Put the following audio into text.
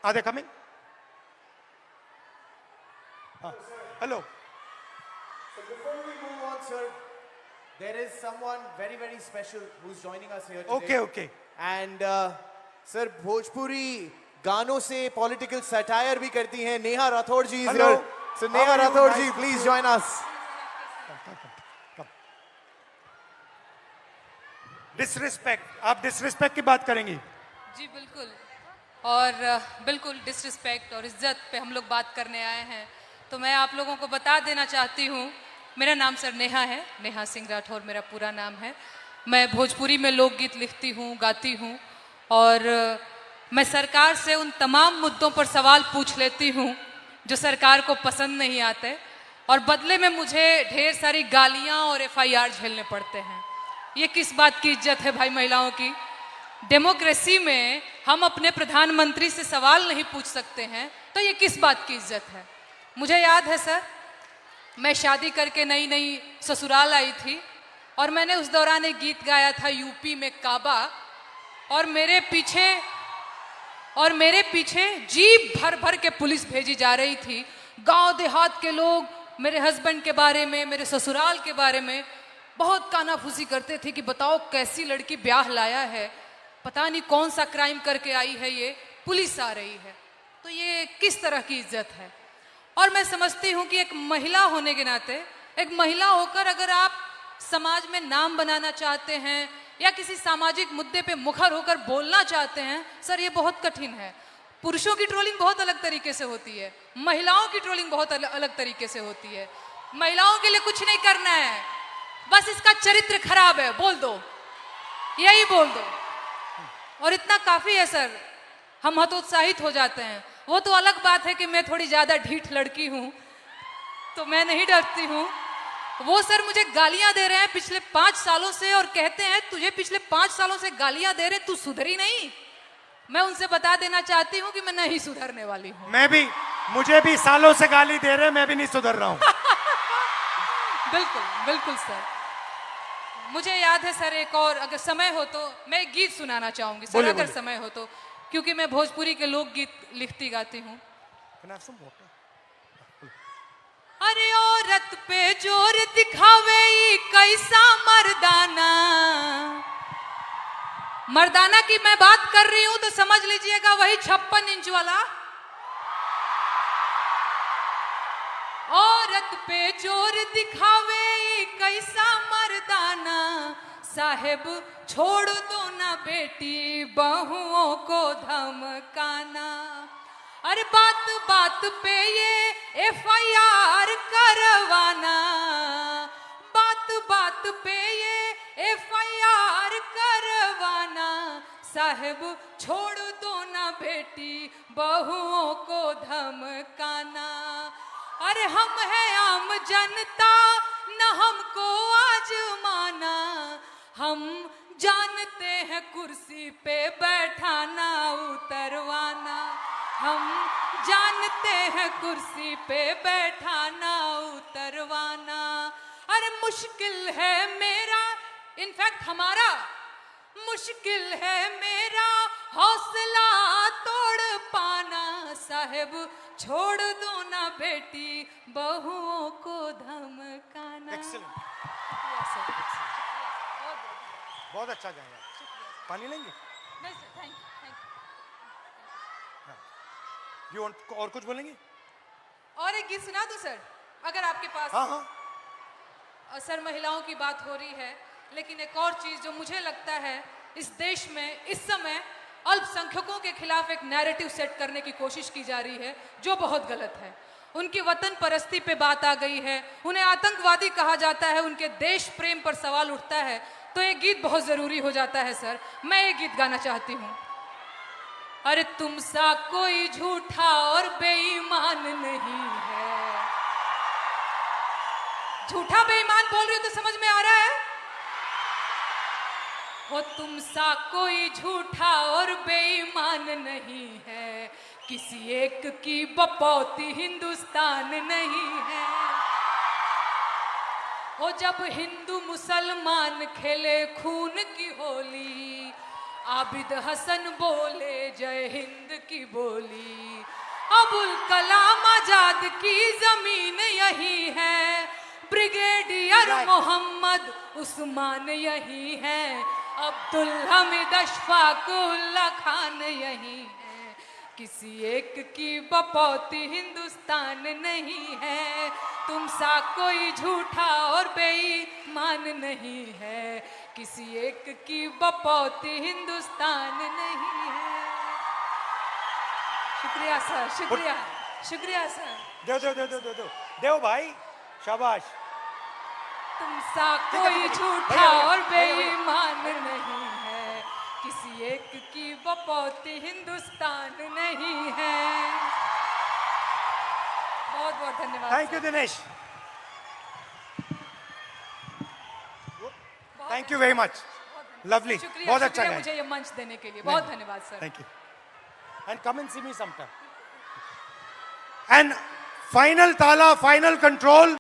Are they coming? Hello. So before we move on, sir, there is someone very, very special who's joining us here today. Okay. And sir, Bhojpuri गानों से political satire भी करती हैं. Neha Rathod ji is Hello. here. So Neha Rathod ji, please join us. Come. Disrespect. आप disrespect की बात करेंगी? जी बिल्कुल. और बिल्कुल डिसरिस्पेक्ट और इज्जत पे हम लोग बात करने आए हैं. तो मैं आप लोगों को बता देना चाहती हूँ, मेरा नाम सर नेहा है, नेहा सिंह राठौर मेरा पूरा नाम है. मैं भोजपुरी में लोकगीत लिखती हूँ, गाती हूँ और मैं सरकार से उन तमाम मुद्दों पर सवाल पूछ लेती हूँ जो सरकार को पसंद नहीं आते और बदले में मुझे ढेर सारी गालियाँ और FIR झेलने पड़ते हैं. ये किस बात की इज्जत है भाई महिलाओं की? डेमोक्रेसी में हम अपने प्रधानमंत्री से सवाल नहीं पूछ सकते हैं तो ये किस बात की इज्जत है? मुझे याद है सर, मैं शादी करके नई नई ससुराल आई थी और मैंने उस दौरान एक गीत गाया था यूपी में काबा और मेरे पीछे जीप भर भर के पुलिस भेजी जा रही थी. गांव देहात के लोग मेरे हस्बैंड के बारे में, मेरे ससुराल के बारे में बहुत कानाफूसी करते थे कि बताओ कैसी लड़की ब्याह लाया है, पता नहीं कौन सा क्राइम करके आई है, ये पुलिस आ रही है. तो ये किस तरह की इज्जत है? और मैं समझती हूँ कि एक महिला होने के नाते, एक महिला होकर अगर आप समाज में नाम बनाना चाहते हैं या किसी सामाजिक मुद्दे पे मुखर होकर बोलना चाहते हैं, सर ये बहुत कठिन है. पुरुषों की ट्रोलिंग बहुत अलग तरीके से होती है, महिलाओं की ट्रोलिंग बहुत अलग तरीके से होती है. महिलाओं के लिए कुछ नहीं करना है, बस इसका चरित्र खराब है बोल दो, यही बोल दो और इतना काफी है सर. हम हतोत्साहित हो जाते हैं. वो तो अलग बात है कि मैं थोड़ी ज्यादा ढीठ लड़की हूं तो मैं नहीं डरती हूं. वो सर मुझे गालियां दे रहे हैं पिछले 5 सालों से और कहते हैं तुझे पिछले 5 सालों से गालियां दे रहे, तू सुधरी नहीं. मैं उनसे बता देना चाहती हूं कि मैं नहीं सुधरने वाली हूं. मुझे भी सालों से गाली दे रहे, मैं भी नहीं सुधर रहा हूं. बिल्कुल सर. मुझे याद है सर, एक और अगर समय हो तो मैं एक गीत सुनाना चाहूंगी सर, अगर समय हो तो, क्योंकि मैं भोजपुरी के लोकगीत लिखती गाती हूँ. अरे औरत पे जोर दिखावे कैसा मर्दाना की मैं बात कर रही हूं तो समझ लीजिएगा वही 56 इंच वाला. औरत पे जोर दिखावे कैसा मर्दाना, साहेब छोड़ दो ना बेटी बहुओं को धमकाना. अरे बात बात पे ये FIR करवाना, बात बात पे ये FIR करवाना, साहेब छोड़ दो ना बेटी बहुओं को धमकाना. अरे हम हैं आम जनता न हमको आजमाना, हम जानते हैं कुर्सी पे बैठाना उतरवाना, हम जानते हैं कुर्सी पे बैठाना उतरवाना. अरे मुश्किल है मेरा, इनफैक्ट हमारा मुश्किल है मेरा हौसला तोड़ पाना, साहेब छोड़ दो ना बेटी बहुओं को धमकाना. बहुत अच्छा गाया. पानी लेंगे? नहीं सर, थैंक यू. और कुछ बोलेंगे? और एक गीत सुना दो सर, अगर आपके पास. हाँ. सर महिलाओं की बात हो रही है, लेकिन एक और चीज जो मुझे लगता है इस देश में इस समय अल्पसंख्यकों के खिलाफ एक नैरेटिव सेट करने की कोशिश की जा रही है जो बहुत गलत है. उनकी वतन परस्ती पे बात आ गई है, उन्हें आतंकवादी कहा जाता है, उनके देश प्रेम पर सवाल उठता है, तो एक गीत बहुत जरूरी हो जाता है सर. मैं एक गीत गाना चाहती हूँ. अरे तुम सा कोई झूठा और बेईमान नहीं है. झूठा बेईमान बोल रही हो तो समझ में आ रहा है? हो तुम सा कोई झूठा और बेईमान नहीं है, किसी एक की बपौती हिंदुस्तान नहीं है. हो जब हिंदू मुसलमान खेले खून की होली, आबिद हसन बोले जय हिंद की बोली, अबुल कलाम आजाद की जमीन यही है, ब्रिगेडियर मोहम्मद उस्मान यही है, अब्दुल हमीद अशफाकुल्ला खान यही है। किसी एक की बपौती हिंदुस्तान नहीं है, तुम सा कोई झूठा और बेईमान नहीं है, किसी एक की बपौती हिंदुस्तान नहीं है। शुक्रिया सर, शुक्रिया, शुक्रिया सर। देव भाई, शाबाश। तुम सा कोई झूठा और बेईमान नहीं है, किसी एक की बपौती हिंदुस्तान नहीं है। बहुत बहुत धन्यवाद। Thank you Dinesh, thank you very much, lovely, शुक्रिया, बहुत अच्छा शुक्रिया गाया। मुझे ये मंच देने के लिए, बहुत धन्यवाद sir. Thank you. And come and see me sometime. And final thala, final control.